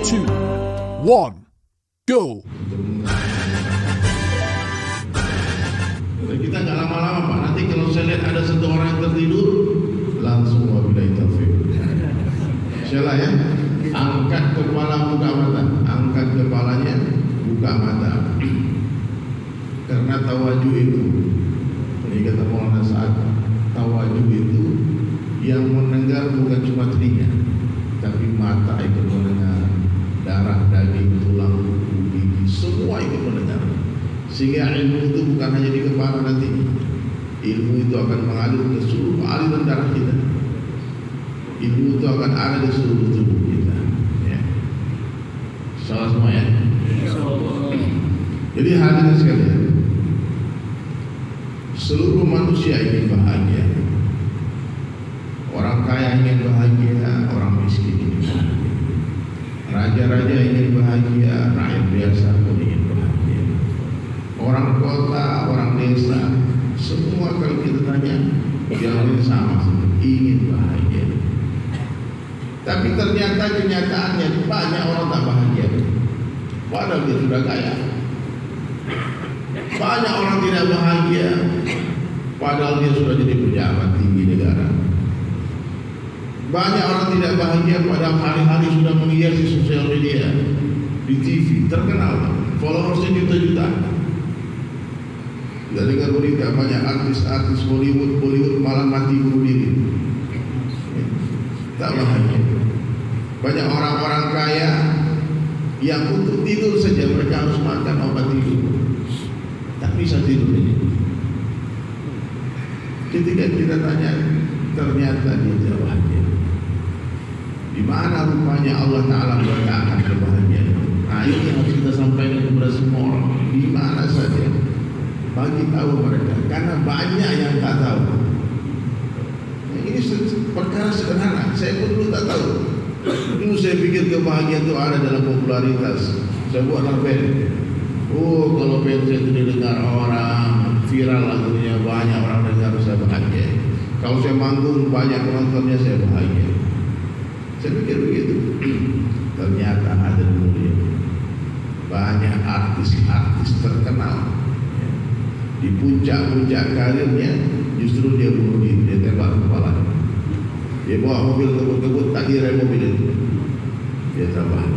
Two, one, go. Kita nggak lama-lama Pak. Nanti kalau saya lihat ada satu orang yang tertidur, langsung wabillahi taufik. Insyaallah ya. Angkat kepala, buka mata. Angkat kepalanya, buka mata. Karena tawajuh itu, ini kata Maulana Sa'ad, tawajuh itu yang mendengar bukan cuma telinga, tapi mata ikut mendengar, darah, daging, tulang, kuku, gigi, semua ikut mendengar. Sehingga ilmu itu bukan hanya di kepala nanti, ilmu itu akan mengalir ke seluruh aliran darah kita. Ilmu itu akan ada di seluruh tubuh kita. Ya. Salah semua ya. Jadi hadirin sekalian, seluruh manusia ingin bahagia. Orang kaya ingin bahagia, orang miskin ingin bahagia. Raja-raja ingin bahagia, rakyat biasa pun ingin bahagia. Orang kota, orang desa, semua kalau kita tanya, jawabannya sama, ingin bahagia. Tapi ternyata kenyataannya banyak orang tak bahagia. Padahal dia sudah kaya. Banyak orang tidak bahagia, padahal dia sudah jadi pejabat tinggi negara. Banyak orang tidak bahagia, padahal hari-hari sudah menghiasi sosial media, di TV, terkenal, followersnya juta-juta. Tidak dengar berita banyak artis-artis Bollywood malah mati bunuh diri. Tak bahagia. Banyak orang-orang kaya yang untuk tidur saja mereka harus makan obat tidur. Tak bisa tidur ini. Ketika kita tanya, ternyata dia tidak bahagia. Di mana rupanya Allah Ta'ala meletakkan kebahagiaan? Nah ini yang harus kita sampaikan kepada semua orang. Di mana saja, bagi tahu mereka. Karena banyak yang tak tahu. Ini perkara sederhana. Saya pun dulu tak tahu. Dulu saya pikir kebahagiaan itu ada dalam popularitas. Saya buat band. Oh, kalau band saya itu didengar orang, viral lagunya, banyak orang dengar, saya bahagia. Kalau saya manggung banyak penontonnya, saya bahagia. Saya pikir begitu. Ternyata ada dunia. Banyak artis-artis terkenal. Di puncak-puncak karirnya, justru dia bunuh diri, dia tembak kepalanya. Dia bawa mobil kebut-kebut, tak kira mobil itu. Dia tambah.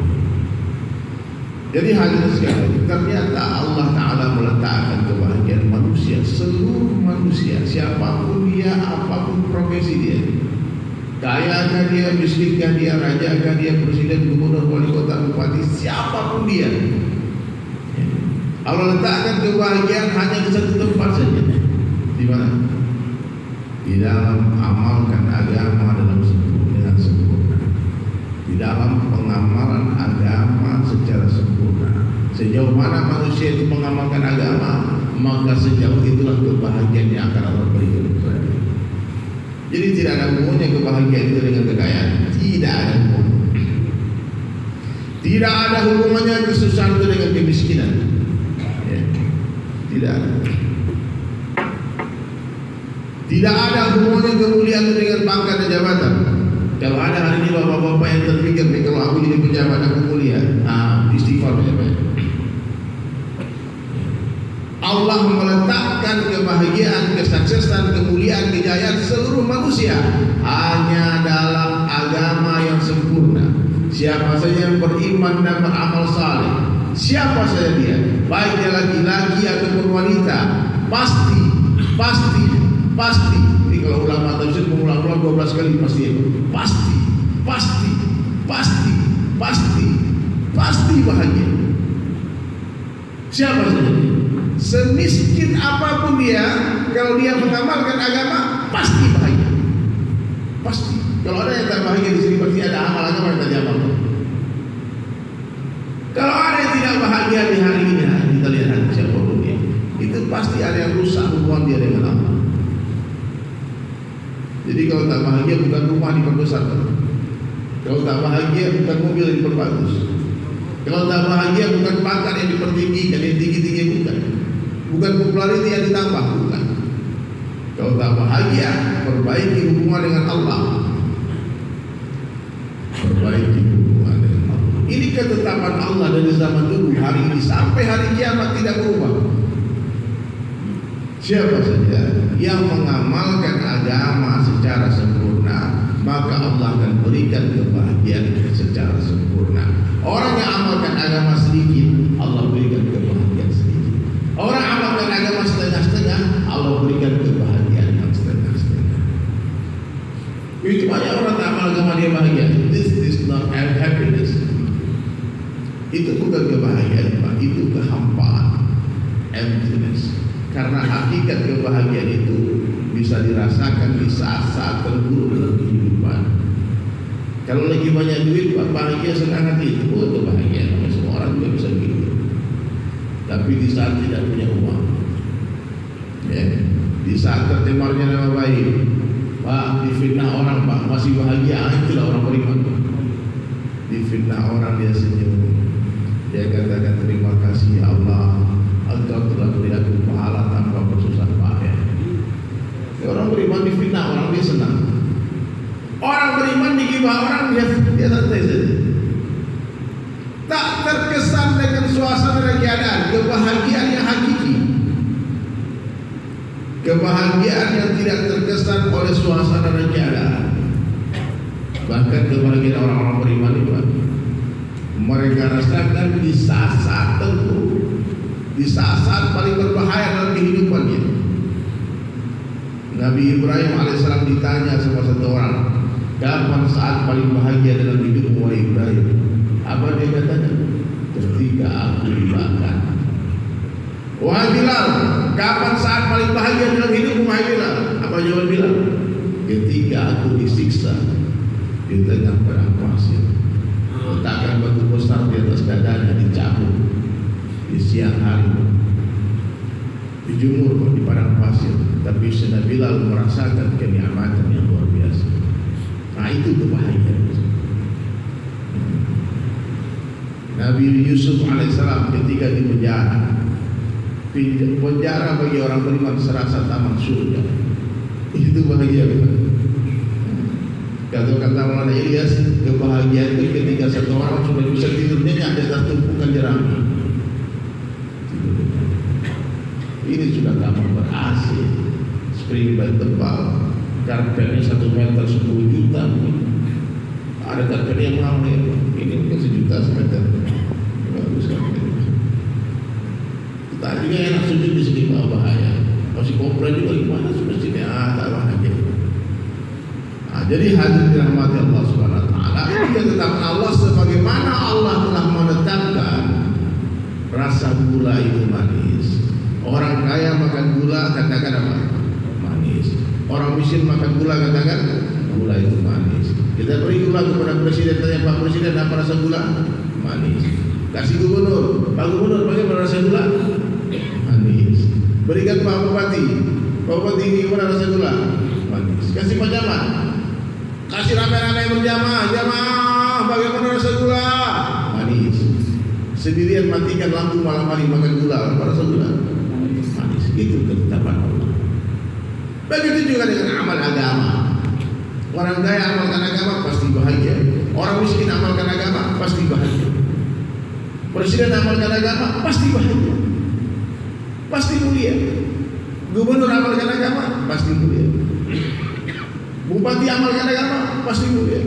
Jadi hadirin sekalian, ternyata Allah Ta'ala meletakkan kebahagiaan manusia, seluruh manusia, siapapun dia, apapun profesi dia. Kayakah dia, miskinkah dia, rajakah dia, presiden, gubernur, wali kota, bupati, siapapun dia. Allah letakkan kebahagiaan hanya di satu tempat saja. Di mana? Di dalam amalkan agama dengan sempurna. Di dalam pengamalan agama secara sempurna. Sejauh mana manusia itu mengamalkan agama, maka sejauh itulah kebahagiaan yang akan Allah berikan kepada dia. Jadi tidak ada hubungannya kebahagiaan itu dengan kekayaan. Tidak ada hubungannya. Tidak ada hubungannya kesusahan itu dengan kemiskinan. Tidak ada. Tidak ada hubungannya kemuliaan dengan pangkat dan jabatan. Kalau ada hari ini bapak-bapak yang terpikir, kalau aku jadi pejabat aku mulia, istighfar banyak. Allah meletakkan kebahagiaan, kesuksesan, kemuliaan, kejayaan seluruh manusia hanya dalam agama yang sempurna. Siapa saja yang beriman dan beramal saleh, siapa saja dia, baik dia laki-laki ataupun wanita, pasti. Ini kalau ulama tafsir mengulang-ulang 12 kali pasti bahagia. Siapa saja dia, semiskin apapun dia, kalau dia mengamalkan agama pasti bahagia. Pasti. Kalau ada yang tak bahagia di sini, pasti ada amal agama yang tak diamalkan. Kalau ada yang tidak bahagia di hari ini, kita lihat siapapun dia, itu pasti ada yang rusak hubungan dia dengan Allah. Jadi kalau tak bahagia bukan rumah diperbesar, kalau tak bahagia bukan mobil yang diperbagus, kalau tak bahagia bukan pangkat yang dipertinggikan, yang tinggi-tinggi bukan popularitas yang ditambah, bukan. Kau tak bahagia, perbaiki hubungan dengan Allah. Perbaiki hubungan dengan Allah. Ini ketetapan Allah dari zaman dulu, hari ini sampai hari kiamat tidak berubah. Siapa saja yang mengamalkan agama secara sempurna, maka Allah akan berikan kebahagiaan secara sempurna. Orang yang amalkan agama sedikit, Allah berikan kebahagiaan sedikit. Orang amalkan agama setengah-setengah, Allah berikan kebahagiaan yang setengah-setengah. Itu banyak orang tak amal agama dia bahagia. This is not happiness. Itu bukan kebahagiaan, Pak. Itu kehampaan, emptiness. Karena hakikat kebahagiaan itu bisa dirasakan di saat-saat terburuk dalam kehidupan. Kalau lagi banyak duit, Pak, bahagia senang hati, itu bukan kebahagiaan. Semua orang juga bisa begitu. Tapi di saat tidak punya uang, ya, di saat tercemarnya nama baik, Pak, difitnah orang, Pak, masih bahagia, itulah orang beriman. Difitnah orang, dia senyum, dia katakan terima kasih ya Allah, Engkau telah beri aku pahala tanpa bersusah payah. Orang beriman difitnah orang, dia senang. Orang beriman digibah orang, dia santai saja. Tak terkesan dengan suasana dan keadaan. Kebahagiaan yang hakiki, kebahagiaan yang tidak terkesan oleh suasana dan keadaan. Bahkan kebahagiaan orang-orang beriman itu, mereka rasakan di saat-saat terburuk, di saat-saat paling berbahaya dalam kehidupannya. Nabi Ibrahim alaihissalam ditanya sama satu orang, kapan saat paling bahagia dalam hidupmu, wahai Ibrahim? Apa dia katanya? Ketika aku dibakar. Wahai Bilal, kapan saat paling bahagia dalam hidupmu, wahai Bilal? Apa jawab Bilal? Ketika aku disiksa di tengah padang pasir, letakkan batu besar di atas dadanya, dicabut di siang hari, dijemur di padang pasir, tapi Sayyidina Bilal merasakan kenikmatan yang luar biasa. Nah, itu kebahagiaan. Nabi Yusuf alaihissalam ketika di penjara bagi orang beriman serasa taman surga. Itu bahagia. Kata-kata Maulana Ilyas, kebahagiaan itu ketika satu orang sudah bisa tidur nyenyak di atas tumpukan jerami. Ini sudah kamar ber-AC, spring bed tebal, karpetnya 1 meter 10 juta. Ada karpet yang mahal nih, ini mungkin 1 juta semeter. Bagus karpet. Kita juga enak sujud di sini, bahaya. Masih komplain juga gimana sudah sini, tak bahagia. Jadi hadirin dirahmati Allah Subhanahu wa taala, kita tetapkan Allah sebagaimana Allah telah menetapkan rasa gula itu manis. Orang kaya makan gula, katakan apa? Manis. Orang miskin makan gula, katakan gula itu manis. Kita beri gula kepada presiden, tanya Pak Presiden apa rasa gula? Manis. Kasih gubernur, Pak Gubernur bagaimana rasa gula? Manis. Berikan Pak Bupati, Pak Bupati ini gimana rasa gula? Manis. Kasih Pak Camat, kasih rame-rame berjamaah, jamaah bagaimana rasa gula? Manis. Sendirian matikan lampu malam hari makan gula, apa rasa gula? Manis. Itu ketetapan Allah. Begitu juga dengan amal agama. Orang kaya amalkan agama pasti bahagia. Orang miskin amalkan agama pasti bahagia. Presiden amalkan agama pasti bahagia, pasti mulia. Gubernur amalkan agama pasti mulia. Bupati amalkan agama pasti mulia,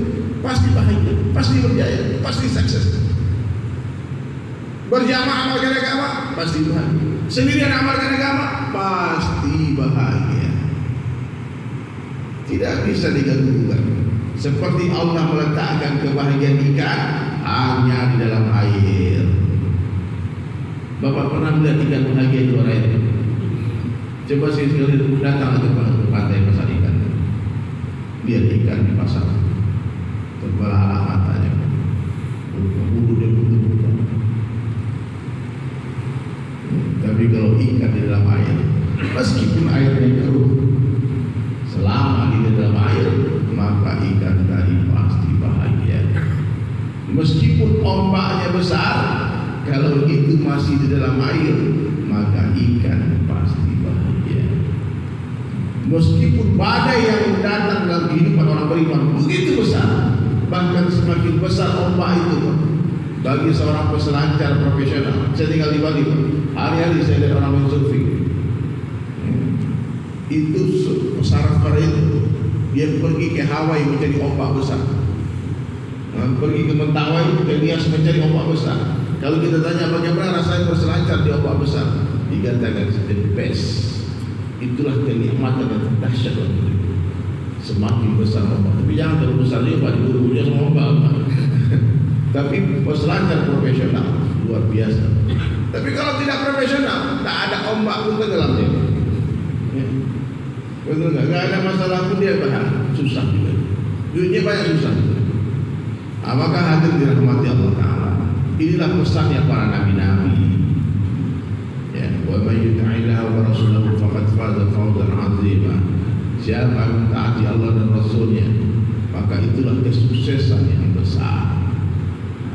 pasti bahagia, pasti berjaya, pasti sukses. Berjamaah amalkan agama pasti bahagia. Sendirian amalkan agama pasti bahagia. Tidak bisa diganggu-gugat. Seperti Allah meletakkan kebahagiaan ikan hanya di dalam air. Bapak pernah melihat ikan bahagia di luar air? Coba sekali datang ke pantai pasar ikan, lihat ikan di pasar, terbelah matanya, bulu dia buka. Tapi kalau ikan di dalam air, meskipun airnya keruh, selama di dalam air, maka ikan tadi pasti bahagia. Meskipun ombaknya besar, kalau itu masih di dalam air, maka ikan pasti bahagia. Meskipun badai yang datang dalam kehidupan orang beriman begitu besar, bahkan semakin besar ombak itu Pak. Bagi seorang peselancar profesional, saya tinggal di Bali Pak, hari-hari saya lihat orang windsurfing. Itu syarat pada itu dia pergi ke Hawaii mencari ombak besar, pergi ke Mentawai ke Nias mencari ombak besar. Kalau kita tanya bagaimana rasanya berselancar di ombak besar, dikatakan the best. Itulah kenikmatan yang dahsyat. Semakin besar ombak, tapi jangan terlalu besar juga, diburu-burunya sama ombak. Tapi peselancar profesional luar biasa. Tapi kalau tidak profesional, tak ada ombak pun tenggelam dia. Ya. Betul nggak? Nggak ada masalah pun dia bahan, susah juga. Duitnya banyak susah. Apakah hadir dirahmati Allah Taala? Inilah pesannya para nabi-nabi. Ya, wa may yuti'illaha wa rasulahu faqad faza fawzan 'azima. Siapa yang mentaati Allah dan Rasulnya, maka itulah kesuksesan yang besar.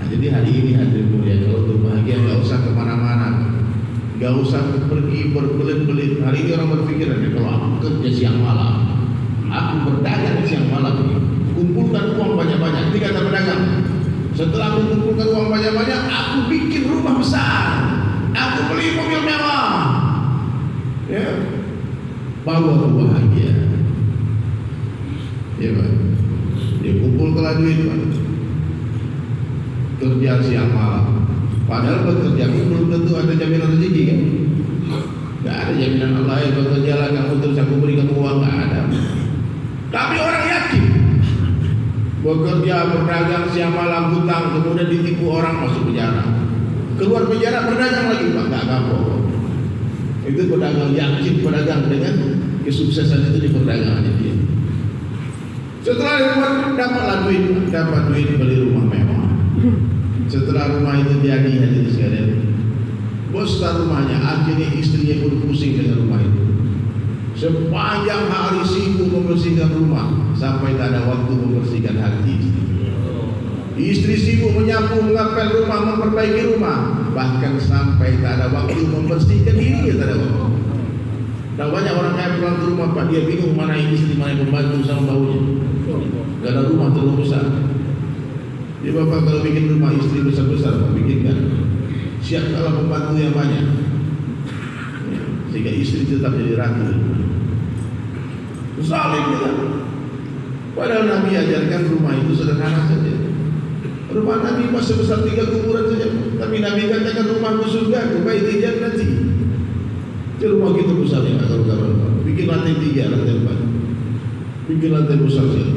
Nah, jadi hari ini hadirin mulia, kalau untuk bahagia nggak usah kemana-mana, nggak usah pergi berbelit-belit. Hari ini orang berpikir, kalau aku kerja siang malam, aku berdagang siang malam, kumpulkan uang banyak-banyak. Ini kata pedagang. Setelah aku kumpulkan uang banyak-banyak, aku bikin rumah besar, aku beli mobil mewah, ya, bawa bahagia. Ya Pak, dia kumpulkan duit Pak, kerja siang malam. Padahal bekerja pun belum tentu ada jaminan rezeki kan? Tidak ada jaminan Allah yang bekerja lah kamu terus aku beri kamu uang, nggak ada. Tapi orang yakin bekerja berdagang siang malam hutang, kemudian ditipu orang masuk penjara, keluar penjara berdagang lagi Pak, nggak kapok. Itu pedagang yakin, pedagang dengan kesuksesan itu di perdagangannya dia. Setelah dapatlah duit, dapat duit beli rumah mewah. Setelah rumah itu jadi hadirin sekalian, besar rumahnya, akhirnya istrinya pun pusing dengan rumah itu. Sepanjang hari sibuk membersihkan rumah, sampai tak ada waktu membersihkan hati istri. Istri sibuk menyapu, mengapel rumah, memperbaiki rumah, bahkan sampai tak ada waktu membersihkan dirinya, tak ada waktu. Dan banyak orang kaya pulang ke rumah Pak, dia bingung mana istri, mana pembantu sama baunya. Gak ada rumah terlalu besar. Jadi Bapak kalau bikin rumah istri besar-besar, Pak bikinkan, siap kalau pembantu yang banyak, sehingga istri tetap jadi ratu. Saling kita. Padahal Nabi ajarkan rumah itu sederhana saja. Rumah Nabi pas sebesar 3 kuburan saja. Tapi Nabi katakan rumahku surga, baiti jannati. Itu rumah kita besarnya, kalau bikin lantai 3, lantai 4, bikin lantai besar saja.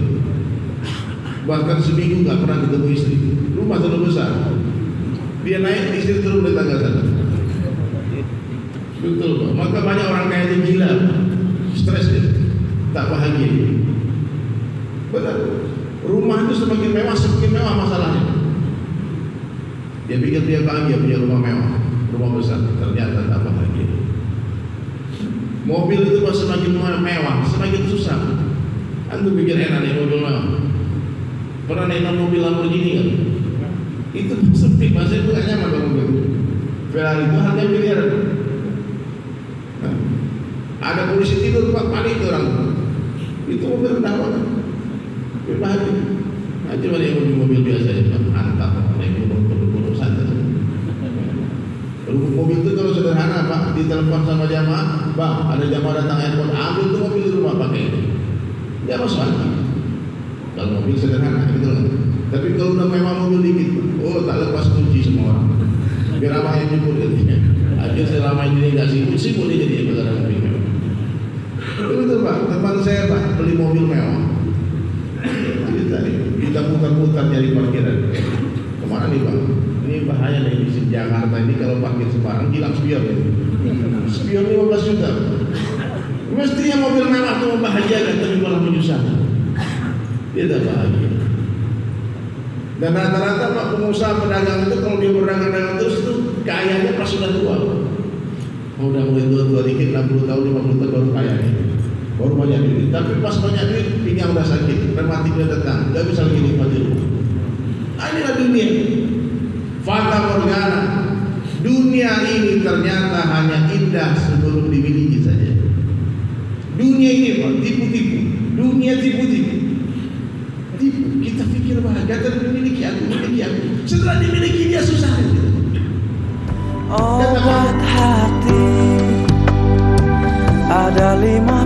Bahkan seminggu nggak pernah ketemu istri. Rumah terlalu besar. Dia naik, istri turun di tangga sana. Betul Pak. Maka banyak orang kaya itu gila, stres dia, tak bahagia. Benar. Rumah itu semakin mewah masalahnya. Dia pikir dia bahagia punya rumah mewah, rumah besar, ternyata tak bahagia. Mobil itu pas semakin mewah, semakin susah. Antum pikir enak nih mobil mewah. Pernah naik mobil Lamborghini kan? Itu sempit, masa itu gak nyaman kalau mobil. Ferrari itu harganya miliaran. Nah, ada polisi tidur Pak, panik orang. Itu mobil rendah banget. Berbahagia. Nah, cuma naik mobil biasa ya Pak, antap, naik mobil santai. Mobil itu kalau sederhana Pak, ditelepon sama jamaah, Bang, ada jamaah datang airport, ambil tuh mobil di rumah pakai itu. Dia masuk lagi. Kalau mobil sederhana, gitu kan. Tapi kalau udah memang mobil dikit, oh tak lepas kunci semua orang. Biar apa yang jemput katanya. Akhirnya selama ini nggak sibuk dia jadi perkara mobil mewah. Betul Pak, teman saya Pak beli mobil mewah. Kita putar-putar nyari parkiran. Kemana nih Pak? Ini bahaya nih di Jakarta ini kalau parkir sembarang hilang spion. Spion 15 juta. Mestinya mobil mewah itu membahagiakan, tapi malah menyusahkan. Dia tak bahagia. Dan rata-rata Pak pengusaha pedagang itu kalau dia berdagang terus itu kayanya pas sudah tua. Udah mulai tua-tua dikit, 60 tahun, 50 tahun baru kaya nih. Baru banyak duit. Tapi pas banyak duit, pinggang udah sakit, rematik udah datang, gak bisa lagi nikmati rumah. Inilah dunia. Fata morgana. Dunia ini ternyata hanya indah sebelum dimiliki saja. Dunia Dunia ini Pak, tipu-tipu. Dunia tipu-tipu. Tipu. Kita pikir bahagia dan memiliki aku. Setelah dimiliki dia susah. Obat hati ada 5